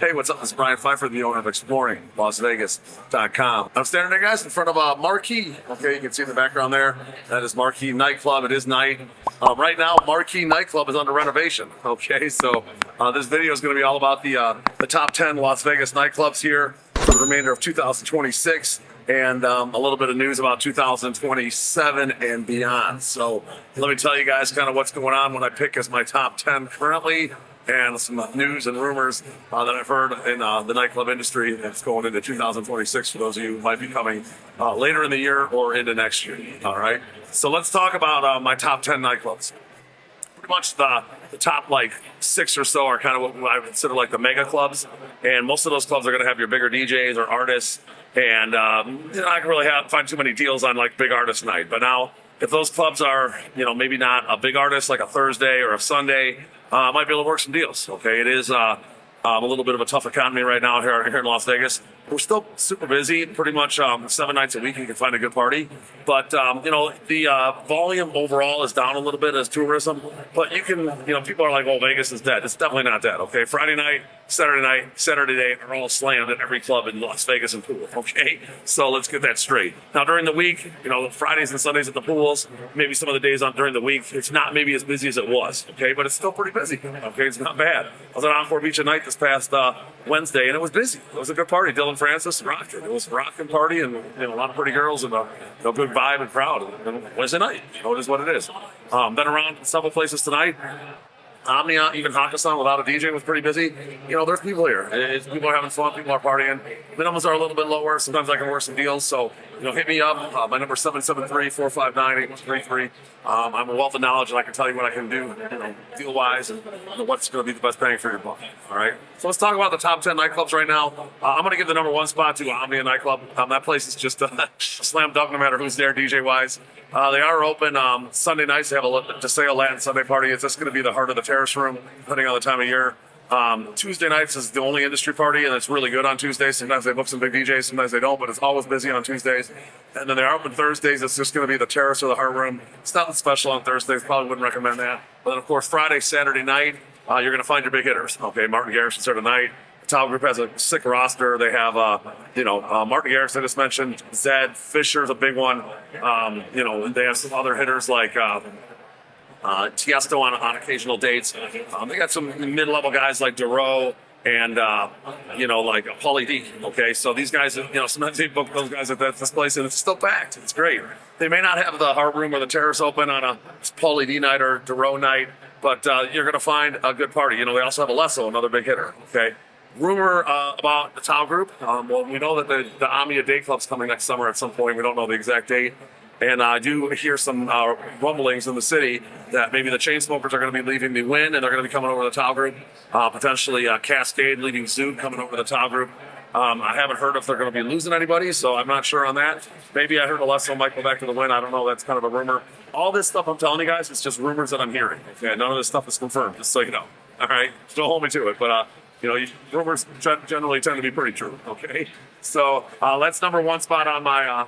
Hey, what's up? This is Brian Pfeiffer, the owner of ExploringLasVegas.com. I'm standing there, guys, in front of Marquee. Okay, you can see in the background there. That is Marquee Nightclub. It is night. Right now, Marquee Nightclub is under renovation. Okay, so this video is going to be all about the top 10 Las Vegas nightclubs here for the remainder of 2026. And a little bit of news about 2027 and beyond. So let me tell you guys kind of what's going on when I pick as my top 10 currently, and some news and rumors that I've heard in the nightclub industry that's going into 2026 for those of you who might be coming later in the year or into next year. All right. So let's talk about my top 10 nightclubs. Pretty much the top like 6 or so are kind of what I consider like the mega clubs, and most of those clubs are going to have your bigger DJs or artists, and I can really find too many deals on like big artist night. But now if those clubs are maybe not a big artist like a Thursday or a Sunday, might be able to work some deals. Okay, it is a little bit of a tough economy right now here in Las Vegas. We're still super busy, pretty much 7 nights a week you can find a good party. But, the volume overall is down a little bit as tourism. But you can, people are like, oh, Vegas is dead. It's definitely not dead, okay? Friday night, Saturday day are all slammed at every club in Las Vegas and pool, okay? So let's get that straight. Now, during the week, Fridays and Sundays at the pools, maybe some of the days during the week, it's not maybe as busy as it was, okay? But it's still pretty busy, okay? It's not bad. I was at Encore Beach at night this past Wednesday, and it was busy. It was a good party. Dylan Francis rocked it. It was a rocking party, and a lot of pretty girls, and a good vibe and crowd. And Wednesday night, it is what it is. Been around several places tonight. Omnia, even Hakkasan without a DJ was pretty busy. There's people here. People are having fun. People are partying. Minimums are a little bit lower. Sometimes I can work some deals. So, hit me up. My number is 773-459-8133. I'm a wealth of knowledge, and I can tell you what I can do, deal-wise, and what's going to be the best bang for your buck. All right? So let's talk about the top 10 nightclubs right now. I'm going to give the number 1 spot to Omnia nightclub. That place is just a slam dunk no matter who's there DJ-wise. They are open Sunday nights. They have a sale Latin Sunday party. It's just going to be the heart of the terrace room, depending on the time of year. Tuesday nights is the only industry party, and it's really good on Tuesdays. Sometimes they book some big DJs, sometimes they don't, but it's always busy on Tuesdays. And then they are open Thursdays. It's just going to be the terrace or the heart room. It's nothing special on Thursdays. Probably wouldn't recommend that. But then, of course, Friday, Saturday night, you're going to find your big hitters. Okay, Martin Garrison's there tonight. The Towel Group has a sick roster. They have, Martin Garrison I just mentioned. Zed Fisher's a big one. They have some other hitters like Tiesto on occasional dates. They got some mid-level guys like Drai and like Pauly D. Okay, so these guys, sometimes they book those guys at this place, and it's still packed. It's great. They may not have the heart room or the terrace open on a Pauly D night or Drai night, but you're going to find a good party. They also have Alesso, another big hitter. Okay. Rumor about the Towel Group. Well, we know that the Omnia Day Club's coming next summer at some point. We don't know the exact date. And I do hear some rumblings in the city that maybe the Chainsmokers are going to be leaving the Win, and they're going to be coming over to the Towel Group. Potentially Cascade leaving Zouk, coming over to the Towel Group. I haven't heard if they're going to be losing anybody, so I'm not sure on that. Maybe I heard Alesso might go back to the Win. I don't know. That's kind of a rumor. All this stuff I'm telling you guys, it's just rumors that I'm hearing. Okay, none of this stuff is confirmed, just so you know. All right? Don't hold me to it, but rumors generally tend to be pretty true. Okay, so that's number 1 spot on my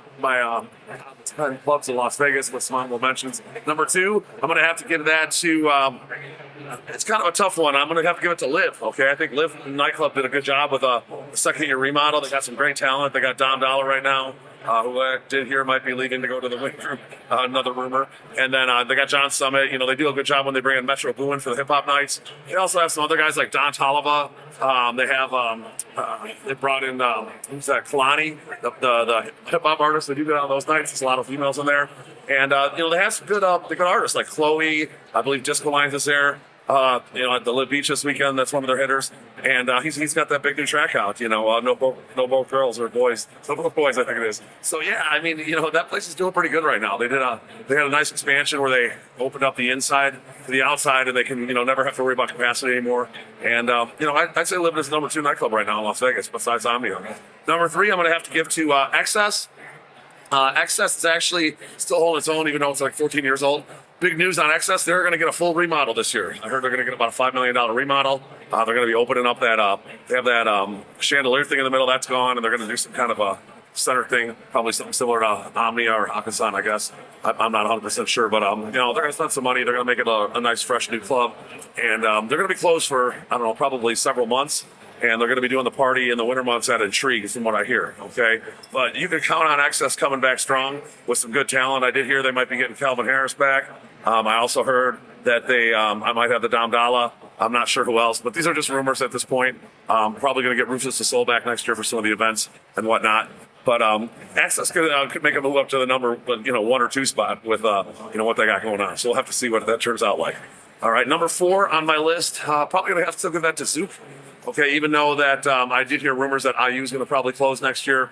10 clubs in Las Vegas with some honorable mentions. Number 2, I'm going to have to give that to. It's kind of a tough one. I'm going to have to give it to Live. Okay, I think Live Nightclub did a good job with a second-year remodel. They got some great talent. They got Dom Dollar right now, who I did hear might be leaving to go to the Wing Group, another rumor. And then they got John Summit. They do a good job when they bring in Metro Boomin for the hip-hop nights. They also have some other guys like Don Tolliver. They have they brought in who's that? Kalani, the hip hop artist. They do good on those nights. There's a lot of females in there, and they have some good artists like Chloe. I believe Disco Lines is there. At the Live Beach this weekend, that's one of their hitters, and he's got that big new track out. No both girls or boys, no both boys, I think it is. So yeah, I mean, that place is doing pretty good right now. They had a nice expansion where they opened up the inside to the outside, and they can never have to worry about capacity anymore. And I'd say Live is number 2 nightclub right now in Las Vegas, besides Omnia. Number 3, I'm going to have to give to Excess. Excess is actually still holding its own, even though it's like 14 years old. Big news on Excess, they're going to get a full remodel this year. I heard they're going to get about a $5 million remodel. They're going to be opening up that, they have that chandelier thing in the middle, that's gone, and they're going to do some kind of a center thing, probably something similar to Omnia or Hakkasan, I guess. I'm not 100% sure, but they're going to spend some money. They're going to make it a nice, fresh new club, and they're going to be closed for, I don't know, probably several months. and they're going to be doing the party in the winter months at Intrigue, from what I hear. Okay, but you can count on Excess coming back strong with some good talent. I did hear they might be getting Calvin Harris back. I also heard that I might have the Dom Dalla. I'm not sure who else, but these are just rumors at this point. Probably going to get Rufus the Soul back next year for some of the events and whatnot. But Access could make a move up to the number, 1 or 2 spot with what they got going on. So we'll have to see what that turns out like. All right, number 4 on my list. Probably going to have to give that to Zouk. Okay, even though that I did hear rumors that IU is going to probably close next year.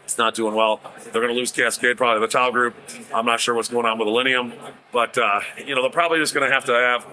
It's not doing well. They're going to lose Cascade, probably the Tau group. I'm not sure what's going on with Millennium, but they're probably just going to have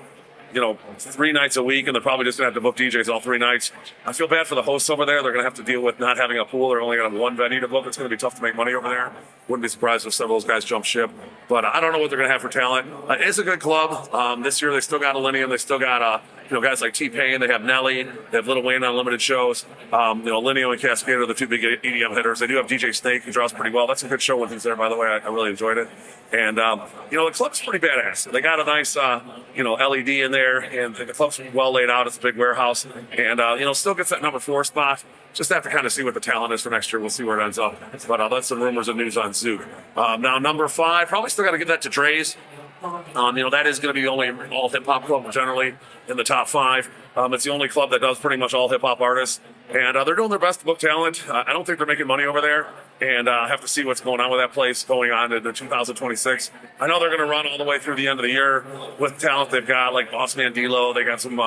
3 nights a week, and they're probably just going to have to book DJs all 3 nights. I feel bad for the hosts over there. They're going to have to deal with not having a pool. They're only going to have 1 venue to book. It's going to be tough to make money over there. Wouldn't be surprised if several of those guys jump ship. But I don't know what they're going to have for talent. It's a good club. This year they still got Millennium. They still got guys like T-Pain. They have Nelly. They have Lil Wayne on limited shows. Millennium and Cascade are the 2 big EDM hitters. They do have DJ Snake, who draws pretty well. That's a good show when he's there, by the way. I really enjoyed it. And, the club's pretty badass. They got a nice, LED in there, and the club's well laid out. It's a big warehouse. And, still gets that number 4 spot. Just have to kind of see what the talent is for next year. We'll see where it ends up. But that's some rumors and news on Zouk. Now, number 5, probably still got to give that to Drai's. That is going to be the only all hip-hop club generally in the top 5. It's the only club that does pretty much all hip-hop artists. And they're doing their best to book talent. I don't think they're making money over there. And I have to see what's going on with that place going on into 2026. I know they're going to run all the way through the end of the year with talent they've got, like Boss Man D-Lo. They got some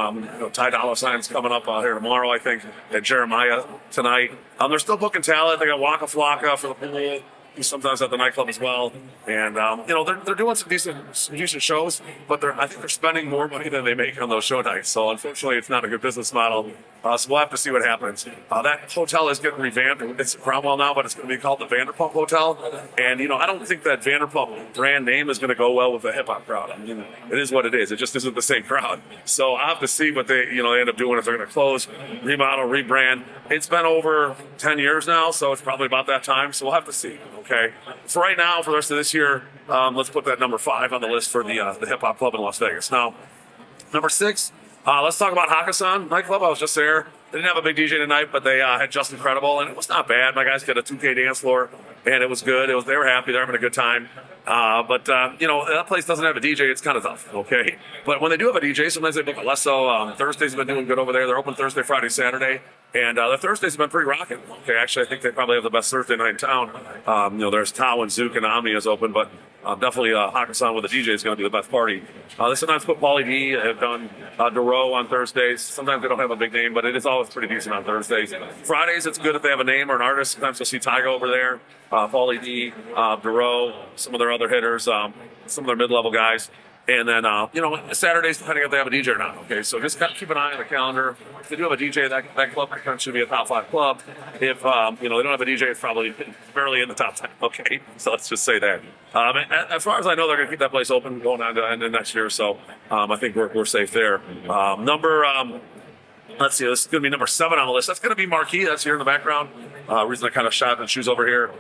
Ty Dolla Signs coming up here tomorrow, I think, and Jeremiah tonight. They're still booking talent. They got Waka Flocka for the pool. Sometimes at the nightclub as well, and they're doing some decent shows, but I think they're spending more money than they make on those show nights. So unfortunately, it's not a good business model. So we'll have to see what happens. That hotel is getting revamped. It's Cromwell now, but it's going to be called the Vanderpump Hotel. And I don't think that Vanderpump brand name is going to go well with the hip hop crowd. I mean, it is what it is. It just isn't the same crowd. So I have to see what they end up doing if they're going to close, remodel, rebrand. It's been over 10 years now, so it's probably about that time. So we'll have to see. Okay. For right now, for the rest of this year, let's put that number 5 on the list for the hip hop club in Las Vegas. Now, number 6, let's talk about Hakkasan nightclub. I was just there. They didn't have a big DJ tonight, but they had Just Incredible, and it was not bad. My guys did a 2K dance floor, and it was good. They were happy. They were having a good time. But that place doesn't have a DJ. It's kind of tough, okay? But when they do have a DJ, sometimes they book it less so. Thursdays have been doing good over there. They're open Thursday, Friday, Saturday. And the Thursdays have been pretty rocking. Okay, actually, I think they probably have the best Thursday night in town. There's Tau and Zouk and Omnia is open, but definitely Hakkasan with a DJ is going to be the best party. They sometimes put Pauly D. Have done Drai on Thursdays. Sometimes they don't have a big name, but it is always pretty decent on Thursdays. Fridays, it's good if they have a name or an artist. Sometimes you'll see Tyga over there, Pauly D., Drai, some of their other hitters, some of their mid-level guys. And then, Saturdays, depending if they have a DJ or not. Okay, so just kind of keep an eye on the calendar. If they do have a DJ, that club should be a top 5 club. If, they don't have a DJ, it's probably barely in the top 10. Okay, so let's just say that. As far as I know, they're going to keep that place open going on to end of next year. So I think we're safe there. Let's see, this is going to be number 7 on the list. That's going to be Marquee. That's here in the background. Reason I kind of shot and shoes over here,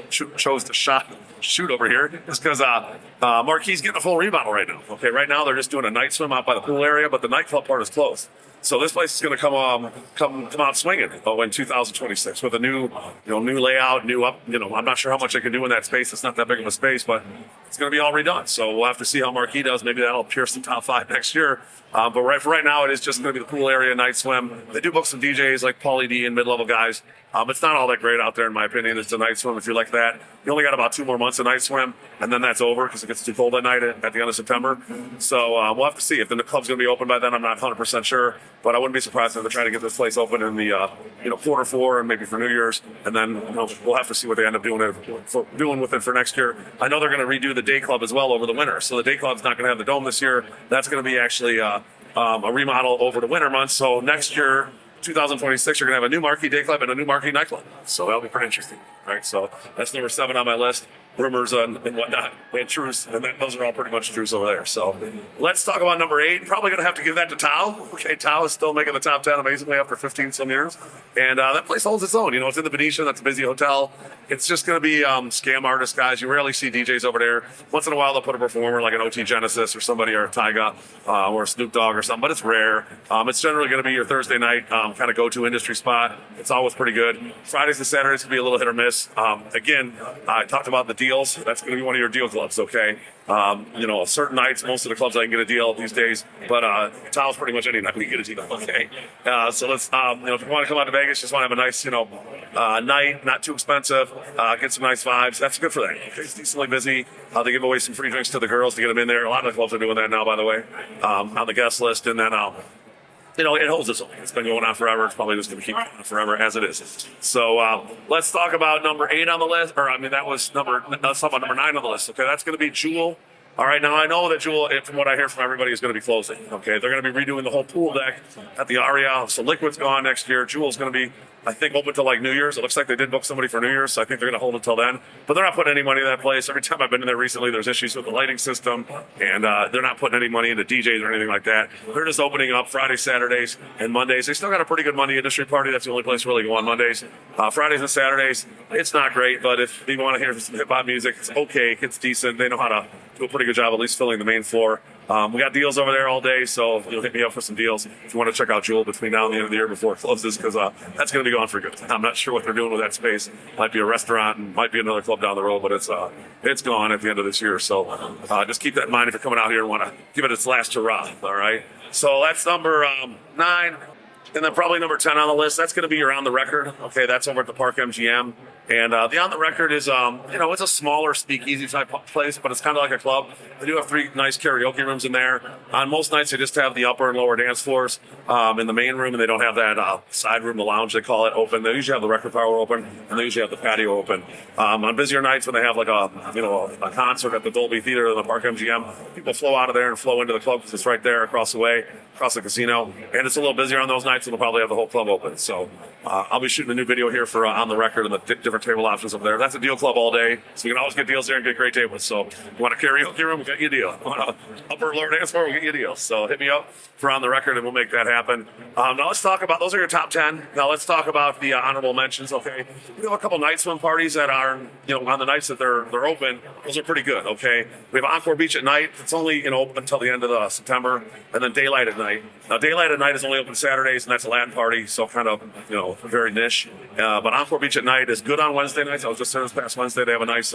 chose to shoot over here is because Marquee's getting a full remodel right now. Okay, right now they're just doing a night swim out by the pool area, but the nightclub part is closed. So this place is going to come out swinging in 2026 with a new layout, new up. I'm not sure how much they can do in that space. It's not that big of a space, but it's going to be all redone. So we'll have to see how Marquee does. Maybe that'll pierce the top 5 next year. But for right now, it is just going to be the pool area, night swim. They do book some DJs like Pauly D and mid-level guys. It's not all that great out there, in my opinion. It's a night swim if you like that. You only got about 2 more months of night swim, and then that's over because it gets too cold at night at the end of September. So we'll have to see if the club's going to be open by then. I'm not 100% sure, but I wouldn't be surprised if they try to get this place open in the quarter 4 and maybe for New Year's, and then we'll have to see what they end up doing with it for next year. I know they're going to redo the day club as well over the winter, so the day club's not going to have the dome this year. That's going to be actually a remodel over the winter months. So next year, 2026, you're going to have a new Marquee day club and a new Marquee nightclub. So that'll be pretty interesting, right? So that's number 7 on my list. rumors and whatnot, and truths, and those are all pretty much truths over there. So let's talk about number 8. Probably going to have to give that to Tao. Okay, Tao is still making the top 10 amazingly after 15 some years, and that place holds its own. You know, it's in the Venetian. That's a busy hotel. It's just going to be scam artist guys. You rarely see DJs over there. Once in a while, they'll put a performer like an OT Genesis or somebody, or a Tyga or a Snoop Dogg or something, but it's rare. It's generally going to be your Thursday night kind of go-to industry spot. It's always pretty good. Fridays and Saturdays can be a little hit or miss. Again, I talked about the deals. That's going to be one of your deal clubs, okay? You know, certain nights, most of the clubs I can get a deal these days, but Tao's pretty much any night we can get a deal, okay? So let's, you know, if you want to come out to Vegas, just want to have a nice, you know, night, not too expensive, get some nice vibes. That's good for that. Okay, it's decently busy. They give away some free drinks to the girls to get them in there. A lot of the clubs are doing that now, by the way, on the guest list, and then you know, it holds its own. It's been going on forever. It's probably just going to keep going on forever as it is. So let's talk about number 8 on the list. Or, I mean, that was number 9 on the list. Okay, that's going to be Jewel. All right, now I know that Jewel, from what I hear from everybody, is going to be closing. Okay, they're going to be redoing the whole pool deck at the Aria. So Liquid's gone next year. Jewel's going to be, I think, open till like New Year's. It looks like they did book somebody for New Year's, so I think they're going to hold it till then. But they're not putting any money in that place. Every time I've been in there recently, there's issues with the lighting system, and they're not putting any money into DJs or anything like that. They're just opening up Fridays, Saturdays, and Mondays. They still got a pretty good Monday industry party. That's the only place really go on Mondays. Fridays and Saturdays, it's not great, but if you want to hear some hip-hop music, it's okay. It's decent. They know how to do a pretty good job at least filling the main floor. We got deals over there all day, so you'll hit me up for some deals if you want to check out Jewel between now and the end of the year before it closes, because that's going to be gone for good. I'm not sure what they're doing with that space. Might be a restaurant and might be another club down the road, but it's gone at the end of this year. So just keep that in mind if you're coming out here and want to give it its last hurrah. All right. So that's number 9. And then probably number 10 on the list, that's going to be your On the Record. Okay, that's over at the Park MGM. And the On the Record is, you know, it's a smaller speakeasy type place, but it's kind of like a club. They do have 3 nice karaoke rooms in there. On most nights, they just have the upper and lower dance floors in the main room, and they don't have that side room, the lounge, they call it, open. They usually have the record parlor open, and they usually have the patio open. On busier nights when they have like a concert at the Dolby Theater in the Park MGM, people flow out of there and flow into the club because it's right there across the way, across the casino. And it's a little busier on those nights, and they'll probably have the whole club open. So I'll be shooting a new video here for On the Record and the different table options over there. That's a deal club all day, so you can always get deals there and get great tables. So you want a karaoke room, we'll get you a deal. You want an upper lower dance floor, we'll get you a deal. So hit me up for On the Record and we'll make that happen. Now let's talk about, those are your top 10. Now let's talk about the honorable mentions, okay? We have a couple night swim parties that are, you know, on the nights that they're open. Those are pretty good, okay? We have Encore Beach at night. It's only, you know, open until the end of September, and then Daylight at night. Now Daylight at night is only open Saturdays, and that's a Latin party, so kind of, you know, very niche. But Encore Beach at night is good on Wednesday nights. I was just there this past Wednesday. They have a nice,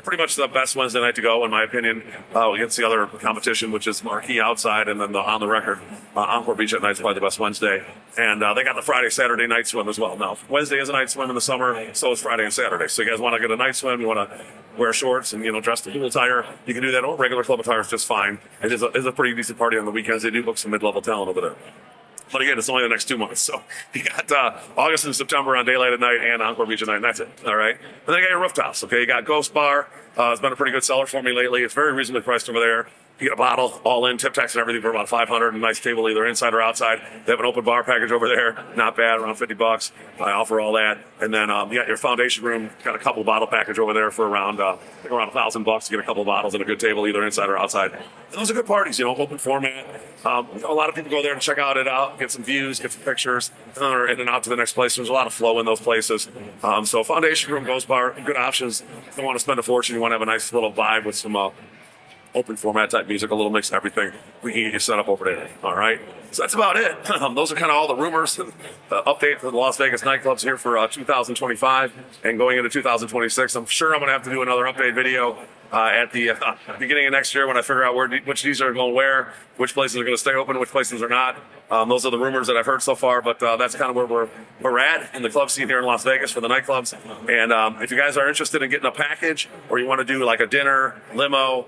pretty much the best Wednesday night to go, in my opinion, against the other competition, which is Marquee outside, and then the On the Record. Encore Beach at night is probably the best Wednesday. And they got the Friday, Saturday night swim as well. Now, Wednesday is a night swim in the summer, so is Friday and Saturday. So you guys want to get a night swim, you want to wear shorts and, you know, dress the pool attire, you can do that. Regular club attire is just fine. It is a pretty decent party on the weekends. They do book some mid-level talent over there. But again, it's only the next 2 months. So you got August and September on Daylight at night and Encore Beach at night, and that's it. All right. And then you got your rooftops. Okay. You got Ghost Bar. It's been a pretty good seller for me lately. It's very reasonably priced over there. You get a bottle, all in, tip tax and everything for about $500, and a nice table either inside or outside. They have an open bar package over there, not bad, around $50. I offer all that. And then you got your foundation room, got a couple bottle package over there for around $1,000 to get a couple bottles and a good table either inside or outside. And those are good parties, you know, open format. A lot of people go there to check it out, get some views, get some pictures, and then they're in and out to the next place. There's a lot of flow in those places. So foundation room, Ghost Bar, good options. If you don't want to spend a fortune, you want to have a nice little vibe with some open format type music, a little mix of everything. We can get you set up over there. All right. So that's about it. Those are kind of all the rumors. Update for the Las Vegas nightclubs here for 2025 and going into 2026. I'm sure I'm going to have to do another update video at the beginning of next year when I figure out which these are going where, which places are going to stay open, which places are not. Those are the rumors that I've heard so far, but that's kind of where we're at in the club scene here in Las Vegas for the nightclubs. And if you guys are interested in getting a package, or you want to do like a dinner, limo,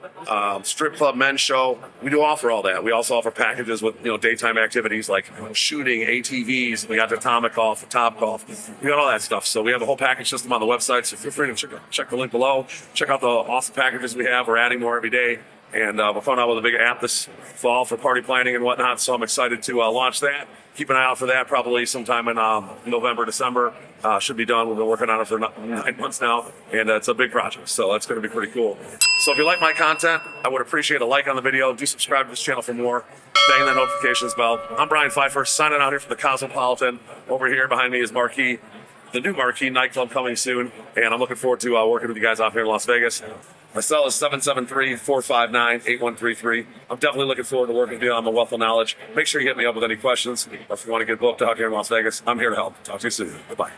strip club, men's show, we do offer all that. We also offer packages with, you know, daytime activities like shooting, ATVs. We got the atomic golf, the top golf. We got all that stuff. So we have a whole package system on the website. So feel free to check the link below. Check out the awesome packages we have. We're adding more every day. And we're coming out with a big app this fall for party planning and whatnot. So I'm excited to launch that. Keep an eye out for that probably sometime in November, December. Should be done. We've been working on it for 9 months now, and it's a big project. So that's going to be pretty cool. So if you like my content, I would appreciate a like on the video. Do subscribe to this channel for more. Bang that notifications bell. I'm Brian Pfeiffer, signing out here from the Cosmopolitan. Over here behind me is Marquee, the new Marquee nightclub coming soon, and I'm looking forward to working with you guys out here in Las Vegas. My cell is 773-459-8133. I'm definitely looking forward to working with you on the wealth of knowledge. Make sure you hit me up with any questions, or if you want to get booked out here in Las Vegas, I'm here to help. Talk to you soon. Bye-bye.